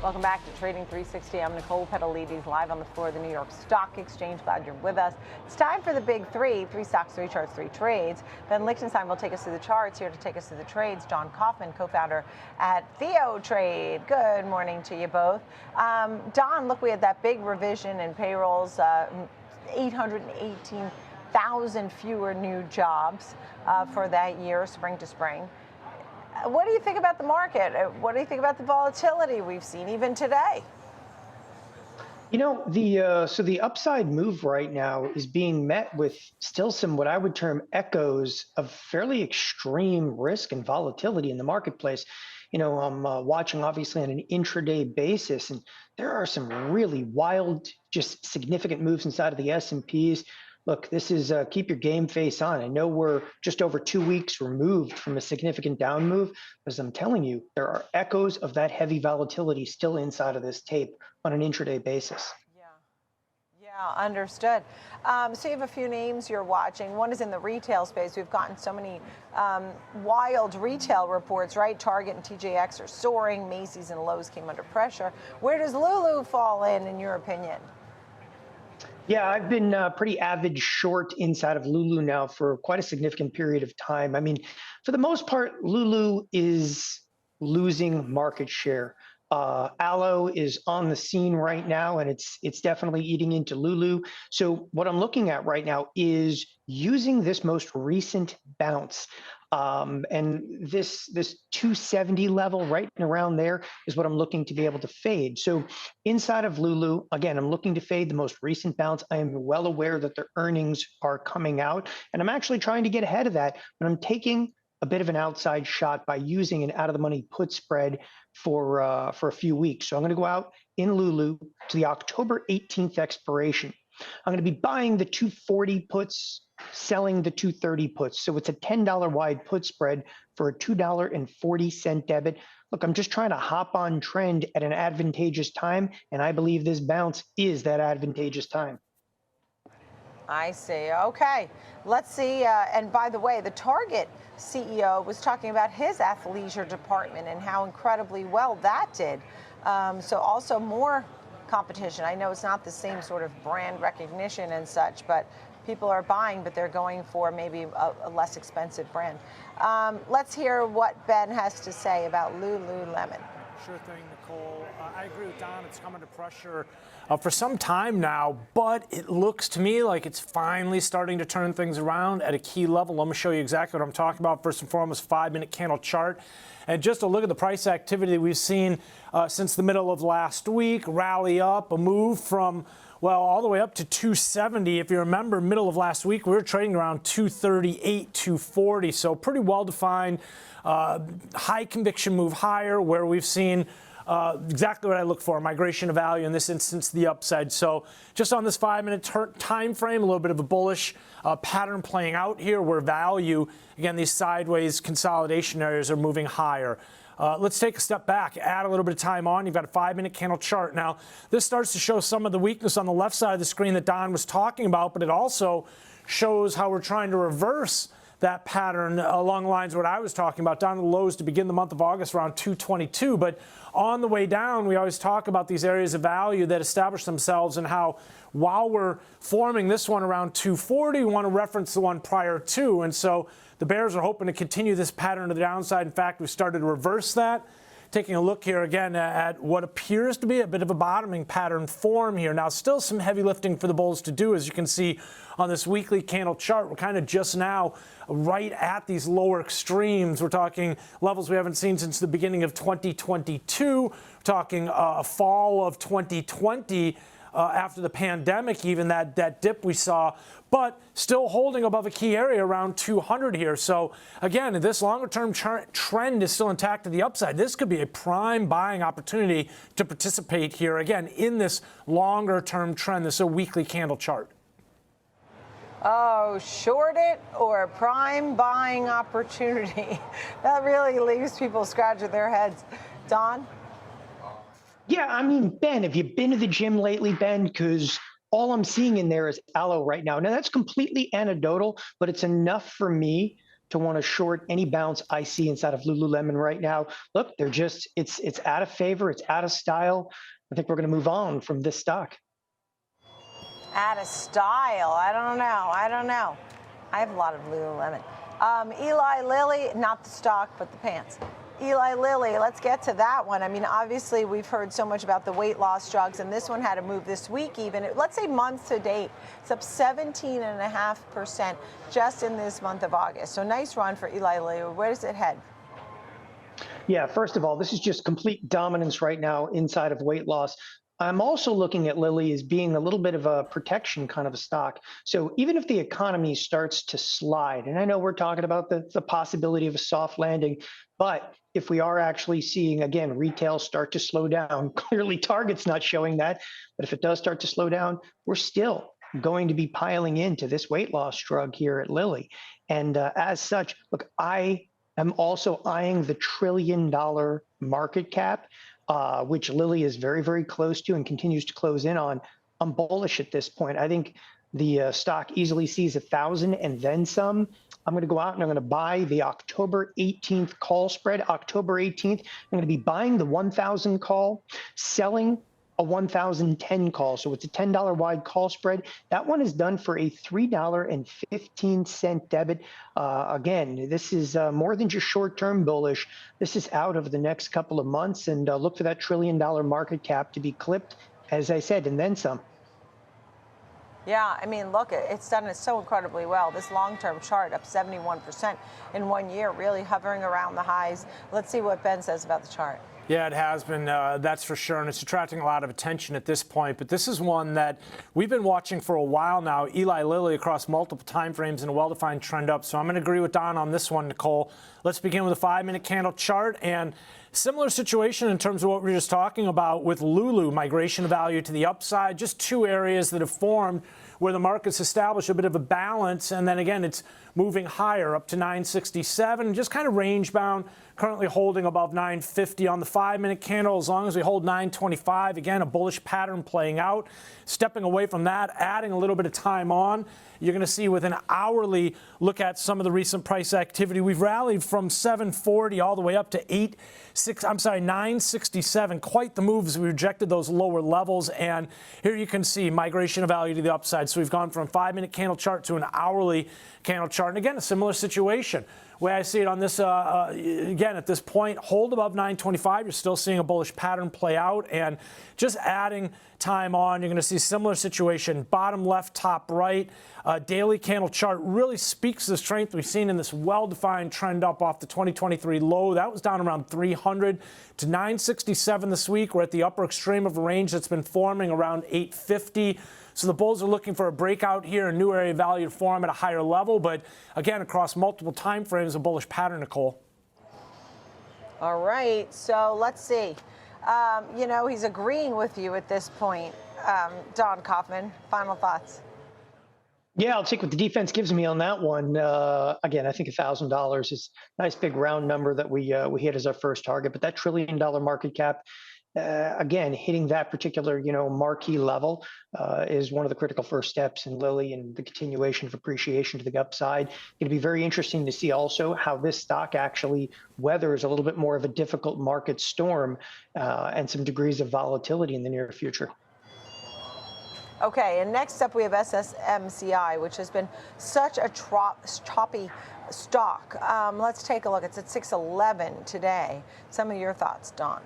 Welcome back to Trading 360. I'm Nicole Petallides, live on the floor of the New York Stock Exchange. Glad you're with us. It's time for the big three stocks, three charts, three trades. Ben Lichtenstein will take us through the charts. Here to take us through the trades, John Kaufman, co-founder at Theo Trade. Good morning to you both. Don, look, we had that big revision in payrolls, 818,000 fewer new jobs for that year, spring to spring. What do you think about the market? What do you think about the volatility we've seen even today? You know, the upside move right now is being met with still some what I would term echoes of fairly extreme risk and volatility in the marketplace. You know, I'm watching obviously on an intraday basis, and there are some really wild, just significant moves inside of the S&Ps. Look, this is keep your game face on. I know we're just over 2 weeks removed from a significant down move, but as I'm telling you, there are echoes of that heavy volatility still inside of this tape on an intraday basis. Yeah, understood. So you have a few names you're watching. One is in the retail space. We've gotten so many wild retail reports, right? Target and TJX are soaring. Macy's and Lowe's came under pressure. Where does Lulu fall in your opinion? Yeah, I've been pretty avid short inside of Lulu now for quite a significant period of time. I mean, for the most part, Lulu is losing market share. Aloe is on the scene right now, and it's definitely eating into Lulu. So what I'm looking at right now is using this most recent bounce. And this 270 level right around there is what I'm looking to be able to fade. So inside of Lulu, again, I'm looking to fade the most recent bounce. I am well aware that their earnings are coming out, and I'm actually trying to get ahead of that, but I'm taking a bit of an outside shot by using an out of the money put spread for a few weeks. So I'm going to go out in Lulu to the October 18th expiration. I'm going to be buying the 240 puts, selling the 230 puts. So it's a $10 wide put spread for a $2.40 debit. Look, I'm just trying to hop on trend at an advantageous time, and I believe this bounce is that advantageous time. I see. Okay. Let's see. And by the way, the Target CEO was talking about his athleisure department and how incredibly well that did. So also more competition. I know it's not the same sort of brand recognition and such, but people are buying, but they're going for maybe a less expensive brand. Let's hear what Ben has to say about Lululemon. Sure thing, Nicole. I agree with Don. It's come under pressure for some time now, but it looks to me like it's finally starting to turn things around at a key level. Let me show you exactly what I'm talking about. First and foremost, 5-minute candle chart. And just a look at the price activity we've seen since the middle of last week, rally up, a move from, well, all the way up to 270. If you remember, middle of last week, we were trading around 238, 240. So pretty well-defined, high conviction move higher, where we've seen exactly what I look for, migration of value, in this instance, the upside. So just on this 5-minute time frame, a little bit of a bullish pattern playing out here, where value, again, these sideways consolidation areas are moving higher. Let's take a step back, add a little bit of time on. You've got a 5-minute candle chart. Now, this starts to show some of the weakness on the left side of the screen that Don was talking about, but it also shows how we're trying to reverse that pattern along the lines of what I was talking about, down to the lows to begin the month of August around 222. But on the way down, we always talk about these areas of value that establish themselves, and how while we're forming this one around 240, we want to reference the one prior to. And so the bears are hoping to continue this pattern to the downside. In fact, we started to reverse that. Taking a look here again at what appears to be a bit of a bottoming pattern form here. Now, still some heavy lifting for the bulls to do, as you can see on this weekly candle chart. We're kind of just now right at these lower extremes. We're talking levels we haven't seen since the beginning of 2022. We're talking a fall of 2020. After the pandemic, even that dip we saw, but still holding above a key area around 200 here. So again, this longer-term trend is still intact to the upside. This could be a prime buying opportunity to participate here, again, in this longer-term trend, this weekly candle chart. Oh, short it or prime buying opportunity. That really leaves people scratching their heads. Don? Yeah, I mean, Ben, have you been to the gym lately, Ben? Because all I'm seeing in there is aloe right now. Now, that's completely anecdotal, but it's enough for me to want to short any bounce I see inside of Lululemon right now. Look, they're just, it's out of favor, it's out of style. I think we're going to move on from this stock. Out of style. I don't know. I have a lot of Lululemon. Eli Lilly, not the stock, but the pants. Eli Lilly, let's get to that one. I mean, obviously, we've heard so much about the weight loss drugs, and this one had a move this week even. Let's say month to date, it's up 17.5% just in this month of August. So nice run for Eli Lilly. Where does it head? Yeah, first of all, this is just complete dominance right now inside of weight loss. I'm also looking at Lilly as being a little bit of a protection kind of a stock. So even if the economy starts to slide, and I know we're talking about the possibility of a soft landing, but if we are actually seeing, again, retail start to slow down, clearly Target's not showing that, but if it does start to slow down, we're still going to be piling into this weight loss drug here at Lilly. And as such, look, I am also eyeing the $1 trillion market cap, which Lilly is very, very close to and continues to close in on. I'm bullish at this point. I think the stock easily sees 1,000 and then some. I'm going to go out and I'm going to buy the October 18th call spread. October 18th, I'm going to be buying the 1,000 call, selling a 1,010 call. So it's a $10 wide call spread. That one is done for a $3.15 debit. Again, this is more than just short-term bullish. This is out of the next couple of months, and look for that $1 trillion market cap to be clipped, as I said, and then some. Yeah, I mean, look, it's done it so incredibly well. This long-term chart up 71% in 1 year, really hovering around the highs. Let's see what Ben says about the chart. Yeah, it has been, that's for sure, and it's attracting a lot of attention at this point. But this is one that we've been watching for a while now, Eli Lilly, across multiple time frames and a well-defined trend up. So I'm going to agree with Don on this one, Nicole. Let's begin with a 5-minute candle chart. And similar situation in terms of what we were just talking about with Lulu, migration of value to the upside, just two areas that have formed where the market's established a bit of a balance. And then again, it's moving higher up to 967, just kind of range bound, currently holding above 950 on the 5-minute candle. As long as we hold 925, again, a bullish pattern playing out. Stepping away from that, adding a little bit of time on, you're going to see with an hourly look at some of the recent price activity. We've rallied from 740 all the way up to 967. Quite the moves. We rejected those lower levels, and here you can see migration of value to the upside. So we've gone from a 5-minute candle chart to an hourly candle chart, and again, a similar situation. Way I see it on this, again, at this point, hold above 925. You're still seeing a bullish pattern play out, and just adding time on, you're going to see a similar situation. Bottom left, top right, daily candle chart really speaks to the strength we've seen in this well-defined trend up off the 2023 low. That was down around 300 to 967 this week. We're at the upper extreme of a range that's been forming around 850. So the bulls are looking for a breakout here, a new area of value to form at a higher level. But again, across multiple time frames, a bullish pattern, Nicole. All right, so let's see. You know, he's agreeing with you at this point. Don Kaufman, final thoughts. Yeah, I'll take what the defense gives me on that one. Again, I think $1,000 is a nice big round number that we hit as our first target. But that $1 trillion market cap, again, hitting that particular, marquee level is one of the critical first steps in Lilly and the continuation of appreciation to the upside. It'll be very interesting to see also how this stock actually weathers a little bit more of a difficult market storm and some degrees of volatility in the near future. Okay, and next up we have SMCI, which has been such a choppy stock. Let's take a look. It's at 611 today. Some of your thoughts, Don.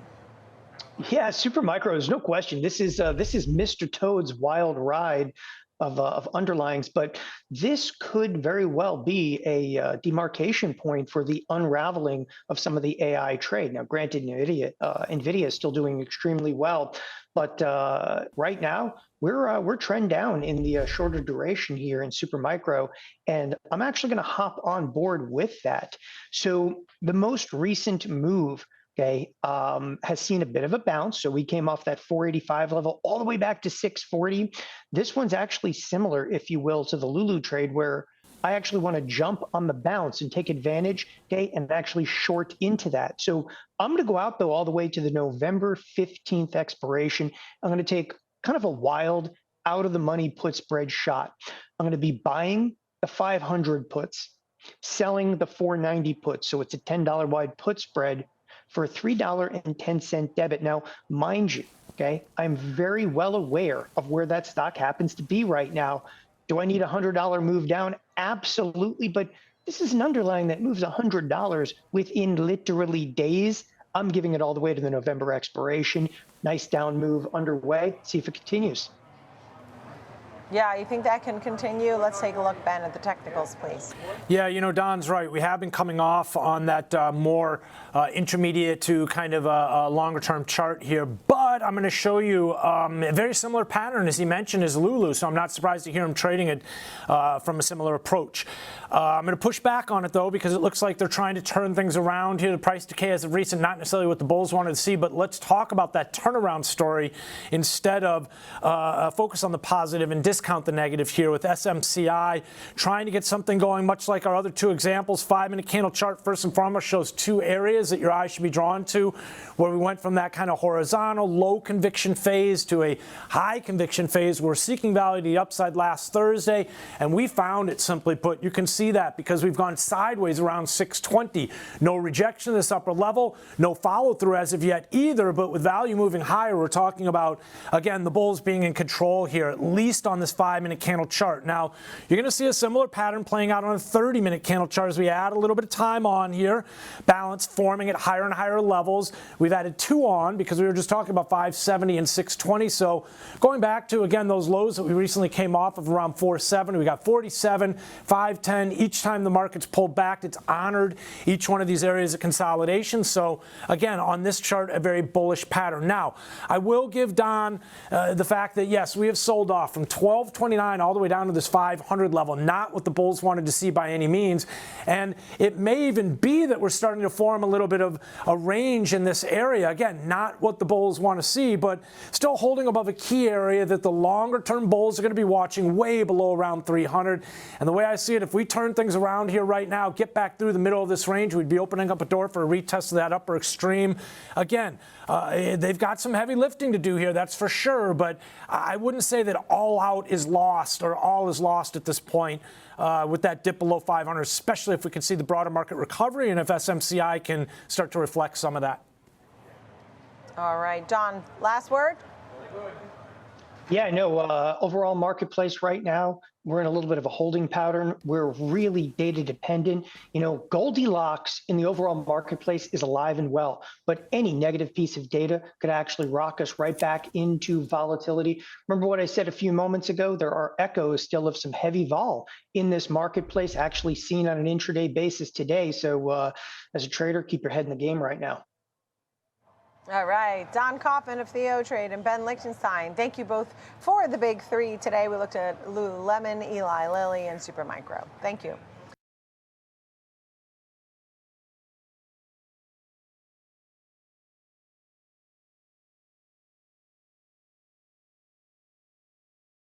Yeah, Supermicro is no question. This is Mr. Toad's wild ride of underlyings, but this could very well be a demarcation point for the unraveling of some of the AI trade. Now, granted, NVIDIA is still doing extremely well, but right now we're trend down in the shorter duration here in Supermicro, and I'm actually going to hop on board with that. So the most recent move, has seen a bit of a bounce. So we came off that 485 level all the way back to 640. This one's actually similar, if you will, to the Lulu trade, where I actually want to jump on the bounce and take advantage, and actually short into that. So I'm going to go out, though, all the way to the November 15th expiration. I'm going to take kind of a wild, out of the money put spread shot. I'm going to be buying the 500 puts selling the 490 put. So it's a $10 wide put spread for a $3.10 debit. Now, mind you, okay, I'm very well aware of where that stock happens to be right now. Do I need a $100 move down? Absolutely. But this is an underlying that moves $100 within literally days. I'm giving it all the way to the November expiration. Nice down move underway. See if it continues. Yeah, you think that can continue? Let's take a look, Ben, at the technicals, please. Yeah, Don's right. We have been coming off on that more intermediate to kind of a longer-term chart here, but I'm going to show you a very similar pattern, as he mentioned, as Lulu, so I'm not surprised to hear him trading it from a similar approach. I'm going to push back on it, though, because it looks like they're trying to turn things around here. The price decay as of recent, not necessarily what the bulls wanted to see, but let's talk about that turnaround story instead of focus on the positive and discount the negative here with SMCI trying to get something going, much like our other two examples. 5-minute candle chart, first and foremost, shows two areas that your eyes should be drawn to, where we went from that kind of horizontal, low conviction phase to a high conviction phase. We're seeking value to the upside last Thursday, and we found it, simply put. You can see that because we've gone sideways around 620. No rejection of this upper level, no follow through as of yet either, but with value moving higher, we're talking about, again, the bulls being in control here, at least on this 5-minute candle chart. Now, you're going to see a similar pattern playing out on a 30-minute candle chart as we add a little bit of time on here. Balance forming at higher and higher levels. We've added 2 on because we were just talking about 570 and 620. So going back to, again, those lows that we recently came off of around 470, we got 47, 510. Each time the market's pulled back, it's honored each one of these areas of consolidation. So again, on this chart, a very bullish pattern. Now, I will give Don the fact that, yes, we have sold off from 1229 all the way down to this 500 level, not what the bulls wanted to see by any means. And it may even be that we're starting to form a little bit of a range in this area. Again, not what the bulls want to see, but still holding above a key area that the longer term bulls are going to be watching way below around 300. And the way I see it, if we turn things around here right now, get back through the middle of this range, we'd be opening up a door for a retest of that upper extreme. Again, they've got some heavy lifting to do here, that's for sure, but I wouldn't say that all out is lost or all is lost at this point with that dip below 500, especially if we can see the broader market recovery and if SMCI can start to reflect some of that. All right, Don, last word? Yeah, no, overall marketplace right now, we're in a little bit of a holding pattern. We're really data dependent. Goldilocks in the overall marketplace is alive and well, but any negative piece of data could actually rock us right back into volatility. Remember what I said a few moments ago? There are echoes still of some heavy vol in this marketplace, actually seen on an intraday basis today. So as a trader, keep your head in the game right now. All right, Don Kaufman of Theo Trade and Ben Lichtenstein, thank you both for the big three today. We looked at Lululemon, Eli Lilly, and Supermicro. Thank you.